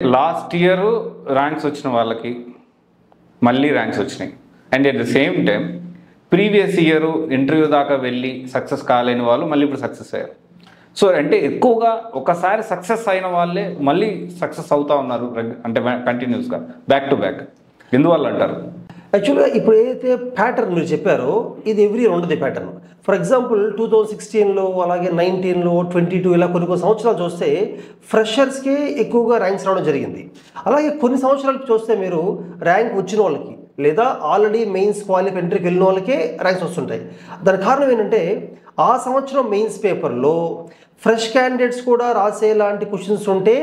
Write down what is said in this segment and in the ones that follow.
Last year ranks వచ్చిన వాళ్ళకి మళ్ళీ ర్యాంక్స్ వచ్చినాయి. And at the same time previous year interview దాకా వెళ్ళి సక్సెస్ కాలేని వాళ్ళు మళ్ళీ ఇప్పుడు సక్సెస్ అయ్యారు. సో అంటే ఎక్కువగా ఒకసారి సక్సెస్ అయిన వాళ్ళే మళ్ళీ సక్సెస్ అవుతా ఉన్నారు, అంటే కంటిన్యూస్గా బ్యాక్ టు బ్యాక్. ఎందువల్ల అంటారు? యాక్చువల్గా ఇప్పుడు ఏదైతే ప్యాటర్న్ మీరు చెప్పారో ఇది ఎవ్రీ ఇయర్ ఉండదు ప్యాటర్న్. ఫర్ ఎగ్జాంపుల్ 2016లో అలాగే 19లో 22 ఇలా కొన్ని సంవత్సరాలు చూస్తే ఫ్రెషర్స్కే ఎక్కువగా ర్యాంక్స్ రావడం జరిగింది. అలాగే కొన్ని సంవత్సరాలు చూస్తే మీరు ర్యాంక్ వచ్చిన వాళ్ళకి లేదా ఆల్రెడీ మెయిన్స్ క్వాలిఫై ఎంట్రీకి వెళ్ళిన వాళ్ళకే ర్యాంక్స్ వస్తుంటాయి. దానికి కారణం ఏంటంటే ఆ సంవత్సరం మెయిన్స్ పేపర్లో ఫ్రెష్ క్యాండిడేట్స్ కూడా రాసేలాంటి క్వశ్చన్స్ ఉంటే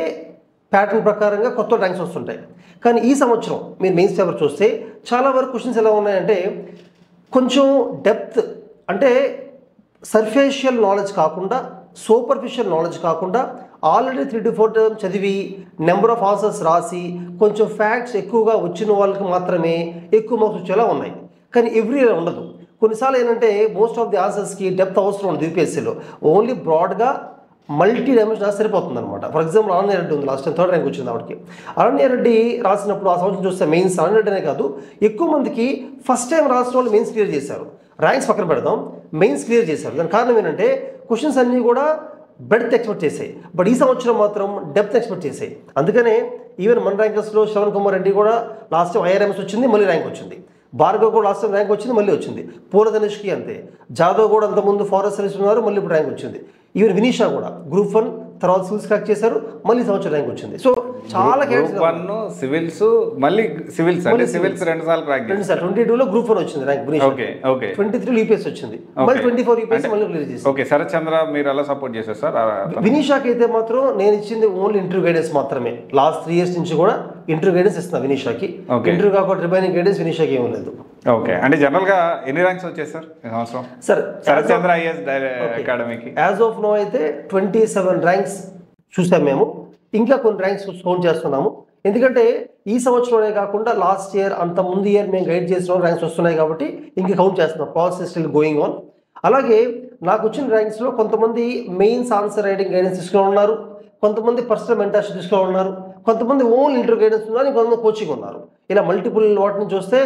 ప్యాటర్న్ ప్రకారంగా కొత్త ర్యాంక్స్ వస్తుంటాయి. కానీ ఈ సంవత్సరం మీరు మెయిన్స్ పేపర్ చూస్తే చాలా వరకు క్వశ్చన్స్ ఎలా ఉన్నాయంటే కొంచెం డెప్త్, అంటే సర్ఫేషియల్ నాలెడ్జ్ కాకుండా సూపర్ఫిషియల్ నాలెడ్జ్ కాకుండా ఆల్రెడీ 3 to 4 టర్మ్ చదివి నెంబర్ ఆఫ్ ఆన్సర్స్ రాసి కొంచెం ఫ్యాక్ట్స్ ఎక్కువగా వచ్చిన వాళ్ళకి మాత్రమే ఎక్కువ మార్క్స్ వచ్చేలా ఉన్నాయి. కానీ ఎవ్రీ ఇయర్ ఉండదు. కొన్నిసార్లు ఏంటంటే మోస్ట్ ఆఫ్ ది ఆన్సర్స్కి డెప్త్ అవసరం ఉండదు. యూపీఎస్సీలో ఓన్లీ బ్రాడ్గా మల్టీ డైమెన్షన్ సరిపోతుంది అనమాట. ఫర్ ఎగ్జాంపుల్ అనన్య రెడ్డి ఉంది, లాస్ట్ టైం 3rd ర్యాంక్ వచ్చింది ఆవిడకి. అనన్య రెడ్డి రాసినప్పుడు ఆ సంవత్సరం చూస్తే మెయిన్స్ అనన్య రెడ్డి అనే కాదు ఎక్కువ మందికి ఫస్ట్ టైం రాసిన వాళ్ళు మెయిన్స్ క్లియర్ చేశారు. ర్యాంక్స్ పక్కన పెడదాం, మెయిన్స్ క్లియర్ చేశారు. దాని కారణం ఏంటంటే క్వశ్చన్స్ అన్నీ కూడా బెడ్త్ ఎక్స్పెక్ట్ చేసాయి, బట్ ఈ సంవత్సరం మాత్రం డెప్త్ ఎక్స్పెక్ట్ చేసాయి. అందుకనే ఈవెన్ మన ర్యాంకర్స్లో శ్రవణ్ కుమార్ రెడ్డి కూడా లాస్ట్ టైం ఐఆర్ఎంఎస్ వచ్చింది, మళ్ళీ ర్యాంక్ వచ్చింది. భార్గవ్ కూడా లాస్ట్ టైం ర్యాంక్ వచ్చింది, మళ్ళీ వచ్చింది. పూల ధనుష్కి అంతే. జాదవ్ కూడా అంతకుముందు ఫారెస్ట్ సర్వీస్ ఉన్నారు, మళ్ళీ ఇప్పుడు ర్యాంక్ వచ్చింది. ఈవెన్ వినీషా కూడా గ్రూప్ 1 తర్వాత సివిల్స్ క్రాక్ చేశారు, మళ్ళీ సంవత్సరం ర్యాంక్ వచ్చింది. సో చాలా సివిల్స్ మళ్ళీ సివిల్స్ అంటే సివిల్స్ 2 సార్లు క్రాక్ చేశారు. 22లో గ్రూప్ 1 వచ్చింది ర్యాంక్ వినీషా. Okay okay. 23లో యూపీఎస్ వచ్చింది, మళ్ళీ 24 యూపీఎస్ మళ్ళీ క్లియర్ చేశారు. ఓకే. శరత్ చంద్ర మీరు ఎలా సపోర్ట్ చేశారు సార్? వినీషాకి అయితే మాత్రం నేను ఇచ్చింది ఓన్లీ ఇంటర్వ్యూ గైడెన్స్ మాత్రమే. లాస్ట్ 3 years నుంచి కూడా ఇంటర్వ్యూ గైడెన్స్ ఇస్తున్నా వినీషాకి. ఇంటర్వ్యూ కాకుండా రిమైనింగ్ గైడెన్స్ వినీషాకి ఏమీ లేదు. ఓకే. అంటే జనరల్ గా ఎన్ని ర్యాంక్స్ వచ్చాయి సార్ ఈ సంవత్సరం సార్ శరత్ చంద్ర ఐఏఎస్ అకాడమీకి? యాజ్ ఆఫ్ నో అయితే 27 ర్యాంక్స్ చూసాం మేము. ఇంకా కొన్ని ర్యాంక్స్ కౌంట్ చేస్తున్నాము. ఎందుకంటే ఈ సంవత్సరంలోనే కాకుండా లాస్ట్ ఇయర్ అంత ముందు ఇయర్ మేము గైడ్ చేసిన ర్యాంక్స్ వస్తున్నాయి కాబట్టి ఇంకా కౌంట్ చేస్తున్నాం. Process still going on. అలాగే నాకు వచ్చిన ర్యాంక్స్లో కొంతమంది మెయిన్స్ ఆన్సర్ రైటింగ్ గైడెన్స్ తీసుకుని ఉన్నారు, కొంతమంది పర్సనల్ మెంటర్షిప్ తీసుకుని ఉన్నారు, కొంతమంది ఓన్ ఇంటర్వ్యూ గైడెన్స్ ఉన్నారు, ఇంకొంతమంది కోచింగ్ ఉన్నారు. ఇలా మల్టిపుల్ వాటి నుంచి చూస్తే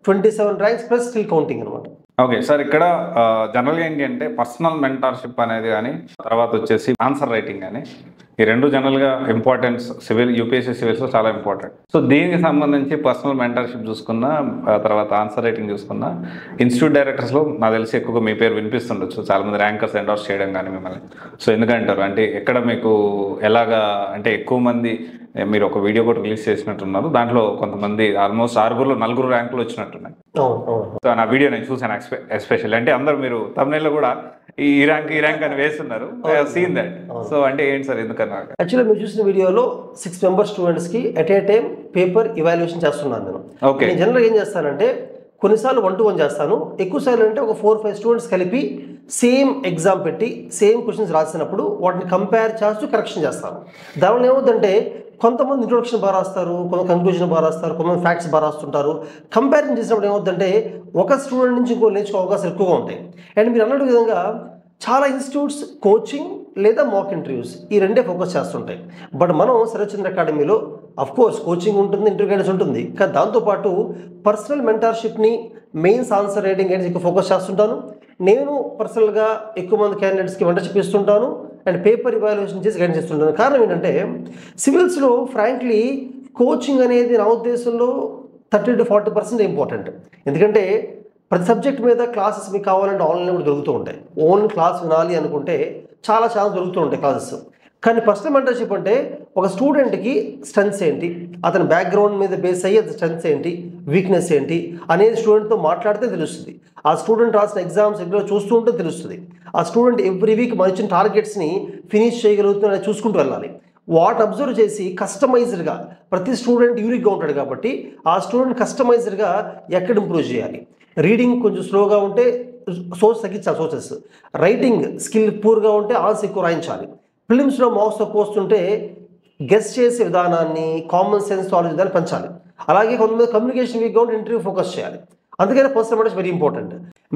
27 ర్యాంక్స్ ప్లస్ స్టిల్ కౌంటింగ్ అనమాట. Okay sir. ఇక్కడ జనరల్గా ఏంటి అంటే పర్సనల్ మెంటర్షిప్ అనేది కానీ తర్వాత వచ్చేసి ఆన్సర్ రైటింగ్ కానీ ఈ రెండు జనరల్గా ఇంపార్టెన్స్ యూపీఎస్సీ సివిల్స్లో చాలా ఇంపార్టెంట్. సో దీనికి సంబంధించి పర్సనల్ మెంటర్షిప్ చూసుకున్న తర్వాత ఆన్సర్ రైటింగ్ చూసుకున్న ఇన్స్టిట్యూట్ డైరెక్టర్స్లో నాకు తెలిసి ఎక్కువగా మీ పేరు వినిపిస్తుండొచ్చు, చాలామంది ర్యాంకర్స్ ఎండోర్స్ చేయడం కానీ మిమ్మల్ని. సో ఎందుకంటారు అంటే ఎక్కడ మీకు ఎలాగా అంటే ఎక్కువ మంది మీరు ఒక వీడియో కూడా రిలీజ్ చేసినట్టున్నారు, దాంట్లో కొంతమంది ఆల్మోస్ట్ 6 4 ర్యాంకులు వచ్చినట్టున్నాయి. సో నా వీడియో నేను చూసాను ఎస్పెషల్లీ. అంటే అందరూ మీరు తమిళలో కూడా ఈ ర్యాంక్ అని వేస్తున్నారు, సీన్ దట్. సో అంటే ఏంటి సార్ ఎందుకన్నా? యాక్చువల్లీ మీరు చూసిన వీడియోలో 6 మెంబర్ స్టూడెంట్స్కి at a time paper evaluation చేస్తున్నాను నేను. ఓకే. నేను జనరల్గా ఏం చేస్తానంటే కొన్నిసార్లు 1-to-1 చేస్తాను, ఎక్కువసార్లు అంటే ఒక 4-5 స్టూడెంట్స్ కలిపి సేమ్ ఎగ్జామ్ పెట్టి సేమ్ క్వశ్చన్స్ రాసినప్పుడు వాటిని కంపేర్ చేస్తూ కరెక్షన్ చేస్తాను. దానివల్ల ఏమవుతుందంటే కొంతమంది ఇంట్రొడక్షన్ బాగా రాస్తారు, కొంతమంది కంక్లూజన్ బాగా రాస్తారు, కొంతమంది ఫ్యాక్ట్స్ బాగా రాస్తుంటారు. కంపారిజన్ చేసినప్పుడు ఏమవుతుందంటే ఒక స్టూడెంట్ నుంచి ఇంకో నేర్చుకో అవకాశాలు ఎక్కువగా ఉంటాయి. అండ్ మీరు అన్నట్టు విధంగా చాలా ఇన్స్టిట్యూట్స్ కోచింగ్ లేదా మాక్ ఇంటర్వ్యూస్ ఈ రెండే ఫోకస్ చేస్తుంటాయి. బట్ మనం శరత్ చంద్ర అకాడమీలో అఫ్కోర్స్ కోచింగ్ ఉంటుంది, ఇంటర్వ్యూ గైడెన్స్ ఉంటుంది, కానీ దాంతోపాటు పర్సనల్ మెంటర్షిప్ని మెయిన్స్ ఆన్సర్ రైటింగ్ గైడెన్స్ ఎక్కువ ఫోకస్ చేస్తుంటాను. నేను పర్సనల్గా ఎక్కువ మంది క్యాండిడేట్స్కి మెంటర్షిప్ ఇస్తుంటాను అండ్ పేపర్ ఇవాల్యుయేషన్ చేసి గైడెన్స్ ఇస్తుంటాను. కారణం ఏంటంటే సివిల్స్లో ఫ్రాంక్లీ కోచింగ్ అనేది నా ఉద్దేశంలో 30 to 40% ఇంపార్టెంట్. ఎందుకంటే ప్రతి సబ్జెక్ట్ మీద క్లాసెస్ మీకు కావాలంటే ఆన్లైన్ కూడా దొరుకుతూ ఉంటాయి. ఓన్ క్లాస్ వినాలి అనుకుంటే చాలా దొరుకుతూ ఉంటాయి క్లాసెస్. కానీ పర్సనల్ మెంటర్షిప్ అంటే ఒక స్టూడెంట్కి స్ట్రెంగ్స్ ఏంటి, అతని బ్యాక్గ్రౌండ్ మీద బేస్ అయ్యి అతని స్ట్రెంగ్స్ ఏంటి, వీక్నెస్ ఏంటి అనేది స్టూడెంట్తో మాట్లాడితే తెలుస్తుంది. ఆ స్టూడెంట్ రాసిన ఎగ్జామ్స్ ఎగ్జామ్ చూస్తూ ఉంటే తెలుస్తుంది. ఆ స్టూడెంట్ ఎవ్రీ వీక్ మన ఇచ్చిన టార్గెట్స్ని ఫినిష్ చేయగలుగుతుందని చూసుకుంటూ వెళ్ళాలి. వాటిని అబ్జర్వ్ చేసి కస్టమైజ్డ్గా ప్రతి స్టూడెంట్ యూనిక్గా ఉంటాడు కాబట్టి ఆ స్టూడెంట్ కస్టమైజ్డ్గా ఎక్కడ ఇంప్రూవ్ చేయాలి. రీడింగ్ కొంచెం స్లోగా ఉంటే సోర్స్ తగ్గించాలి, సోర్సెస్. రైటింగ్ స్కిల్ పూర్గా ఉంటే ఆన్సర్ ఎక్కువ రాయించాలి. ఫిలిమ్స్లో మార్క్స్ తక్కువ వస్తుంటే గెస్ చేసే విధానాన్ని, కామన్ సెన్స్ నాలెడ్జ్ విధాన్ని పెంచాలి. అలాగే కొంతమంది కమ్యూనికేషన్ వీక్గా ఉంటే ఇంటర్వ్యూ ఫోకస్ చేయాలి. అందుకని personal mentorship very important.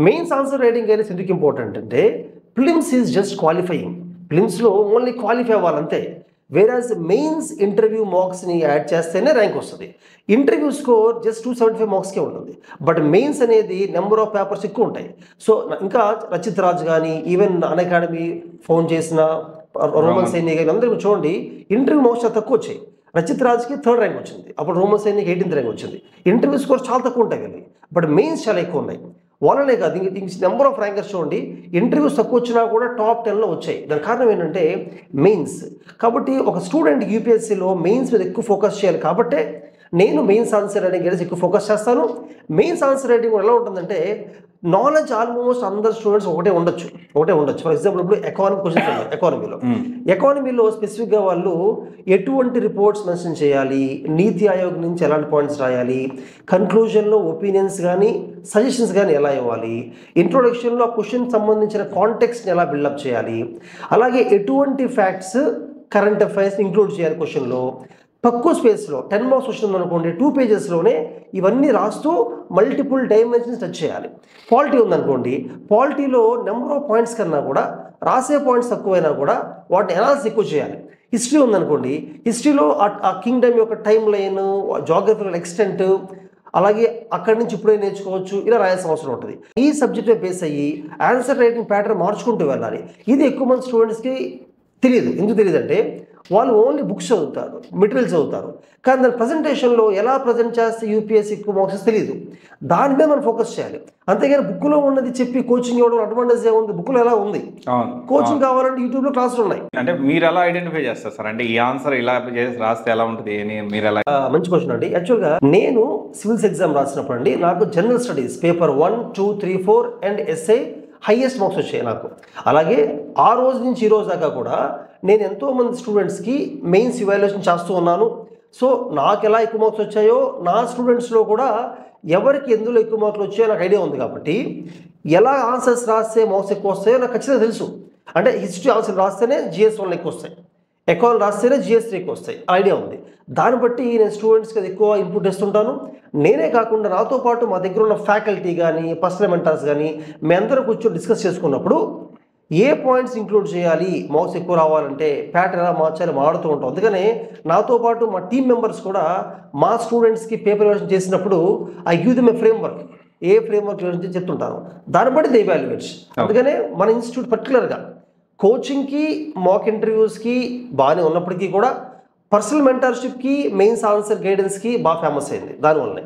Mains answer writing అనేది ఎందుకు ఇంపార్టెంట్ అంటే ఫిలిమ్స్ ఈజ్ జస్ట్ క్వాలిఫైయింగ్. ఫిలిమ్స్లో ఓన్లీ క్వాలిఫై అవ్వాలంతే. వేరాజ్ మెయిన్స్ ఇంటర్వ్యూ మార్క్స్ని యాడ్ చేస్తేనే ర్యాంక్ వస్తుంది. ఇంటర్వ్యూ స్కోర్ జస్ట్ 275 మార్క్స్కే ఉంటుంది. బట్ మెయిన్స్ అనేది నెంబర్ ఆఫ్ పేపర్స్ ఎక్కువ ఉంటాయి. సో ఇంకా రచిత్ రాజ్ కానీ ఈవెన్ అన్అకాడమీ ఫౌండ్ చేసిన రోమన్ సైని కానీ అందరూ చూడండి ఇంటర్వ్యూ మార్క్స్ చాలా తక్కువ వచ్చాయి. రచిత్ రాజ్కి 3rd ర్యాంక్ వచ్చింది, అప్పుడు రోమన్ సైనికి 18th ర్యాంక్ వచ్చింది. ఇంటర్వ్యూ స్కోర్ చాలా తక్కువ ఉంటాయి కానీ బట్ మెయిన్స్ చాలా ఎక్కువ ఉన్నాయి. వాళ్ళనే కాదు నెంబర్ ఆఫ్ ర్యాంకర్స్ చూడండి ఇంటర్వ్యూస్ తక్కువ వచ్చినా కూడా టాప్ 10లో వచ్చాయి. దాని కారణం ఏంటంటే మెయిన్స్. కాబట్టి ఒక స్టూడెంట్ యూపీఎస్సీలో మెయిన్స్ మీద ఎక్కువ ఫోకస్ చేయాలి. కాబట్టే నేను మెయిన్స్ ఆన్సర్ రైటింగ్ గైడెన్స్ ఎక్కువ ఫోకస్ చేస్తాను. మెయిన్స్ ఆన్సర్ రైటింగ్ ఎలా ఉంటుందంటే నాలెడ్జ్ ఆల్మోస్ట్ అందరు స్టూడెంట్స్ ఒకటే ఉండొచ్చు. ఫర్ ఎగ్జాంపుల్ ఇప్పుడు ఎకానమీ క్వశ్చన్స్ ఉన్నాయి. ఎకానమీలో స్పెసిఫిక్గా వాళ్ళు ఎటువంటి రిపోర్ట్స్ మెన్షన్ చేయాలి, నీతి ఆయోగ్ నుంచి ఎలాంటి పాయింట్స్ రాయాలి, కన్క్లూజన్లో ఒపీనియన్స్ కానీ సజెషన్స్ కానీ ఎలా ఇవ్వాలి, ఇంట్రొడక్షన్లో ఆ క్వశ్చన్ సంబంధించిన కాంటెక్స్ట్ని ఎలా బిల్డప్ చేయాలి, అలాగే ఎటువంటి ఫ్యాక్ట్స్ కరెంట్ అఫైర్స్ ఇంక్లూడ్ చేయాలి క్వశ్చన్లో, తక్కువ స్పేస్లో 10 మార్క్స్ వచ్చింది అనుకోండి 2 పేజెస్లోనే ఇవన్నీ రాస్తూ మల్టిపుల్ డైమెన్షన్స్ టచ్ చేయాలి. పాలిటీ ఉందనుకోండి పాలిటీలో నెంబర్ ఆఫ్ పాయింట్స్ కన్నా కూడా రాసే పాయింట్స్ తక్కువైనా కూడా వాటిని ఎనాలిసిస్ ఎక్కువ చేయాలి. హిస్టరీ ఉందనుకోండి హిస్టరీలో ఆ కింగ్డమ్ యొక్క టైం లైన్, జాగ్రఫికల్ ఎక్స్టెంట్, అలాగే అక్కడి నుంచి ఇప్పుడే నేర్చుకోవచ్చు, ఇలా రాయాల్సిన అవసరం ఉంటుంది. ఈ సబ్జెక్ట్ బేస్ అయ్యి ఆన్సర్ రైటింగ్ ప్యాటర్న్ మార్చుకుంటూ వెళ్ళాలి. ఇది ఎక్కువ మంది స్టూడెంట్స్కి తెలియదు. ఎందుకు తెలియదు అంటే వాళ్ళు ఓన్లీ బుక్స్ చదువుతారు, మెటీరియల్స్ చదువుతారు, కానీ దాని ప్రజెంటేషన్లో ఎలా ప్రజెంట్ చేస్తే యూపీఎస్సీ ఎక్కువ మార్క్స్ తెలియదు. దాని మీద మనం ఫోకస్ చేయాలి. అంతేగాని బుక్లో ఉన్నది చెప్పి కోచింగ్ ఇవ్వడం అడ్వాంటేజ్ ఏముంది, బుక్లో ఎలా ఉంది, కోచింగ్ కావాలంటే యూట్యూబ్లో క్లాసులు ఉన్నాయి. అంటే మీరు ఎలా ఐడెంటిఫై చేస్తారు సార్? అంటే ఈ ఆన్సర్ ఇలా చేసి రాస్తే ఎలా ఉంటుంది, మీరు ఎలా? మంచి క్వశ్చన్ అండి. యాక్చువల్గా నేను సివిల్స్ ఎగ్జామ్ రాసినప్పుడు అండి నాకు general studies paper 1, 2, 3, 4 and SI highest marks వచ్చాయి నాకు. అలాగే ఆ రోజు నుంచి ఈ రోజు దాకా కూడా నేను ఎంతోమంది స్టూడెంట్స్కి మెయిన్స్ ఇవాల్యుయేషన్ చేస్తూ ఉన్నాను. సో నాకు ఎలా ఎక్కువ మార్క్స్ వచ్చాయో నా స్టూడెంట్స్లో కూడా ఎవరికి ఎందులో ఎక్కువ మార్కులు వచ్చాయో నాకు ఐడియా ఉంది. కాబట్టి ఎలా ఆన్సర్స్ రాస్తే మార్క్స్ ఎక్కువ వస్తాయో నాకు ఖచ్చితంగా తెలుసు. అంటే హిస్టరీ ఆన్సర్ రాస్తేనే GS 1 ఎక్కువ వస్తాయి, ఎకానమీ రాస్తేనే GS 3 ఎక్కువ వస్తాయి, ఐడియా ఉంది. దాన్ని బట్టి నేను స్టూడెంట్స్కి అది ఎక్కువ ఇన్పుట్ ఇస్తుంటాను. నేనే కాకుండా నాతో పాటు మా దగ్గర ఉన్న ఫ్యాకల్టీ కానీ పర్సనల్ మెంటర్స్ కానీ మేమందరం కూర్చొని డిస్కస్ చేసుకున్నప్పుడు ఏ పాయింట్స్ ఇంక్లూడ్ చేయాలి, మార్క్స్ ఎక్కువ రావాలంటే ప్యాటర్న్ ఎలా మార్చాలి మాడుతూ ఉంటాం. అందుకనే నాతో పాటు మా టీం మెంబర్స్ కూడా మా స్టూడెంట్స్కి పేపర్ ఎవాల్యుయేషన్ చేసినప్పుడు I give them A framework, A framework చెప్తుంటాను, దాన్ని బట్టి దే ఎవాల్యుయేట్స్. అందుకనే మన ఇన్స్టిట్యూట్ పర్టికులర్గా కోచింగ్కి మాక్ ఇంటర్వ్యూస్కి బాగానే ఉన్నప్పటికీ కూడా పర్సనల్ మెంటర్షిప్కి మెయిన్స్ ఆన్సర్ గైడెన్స్కి బాగా ఫేమస్ అయింది దానివల్లనే.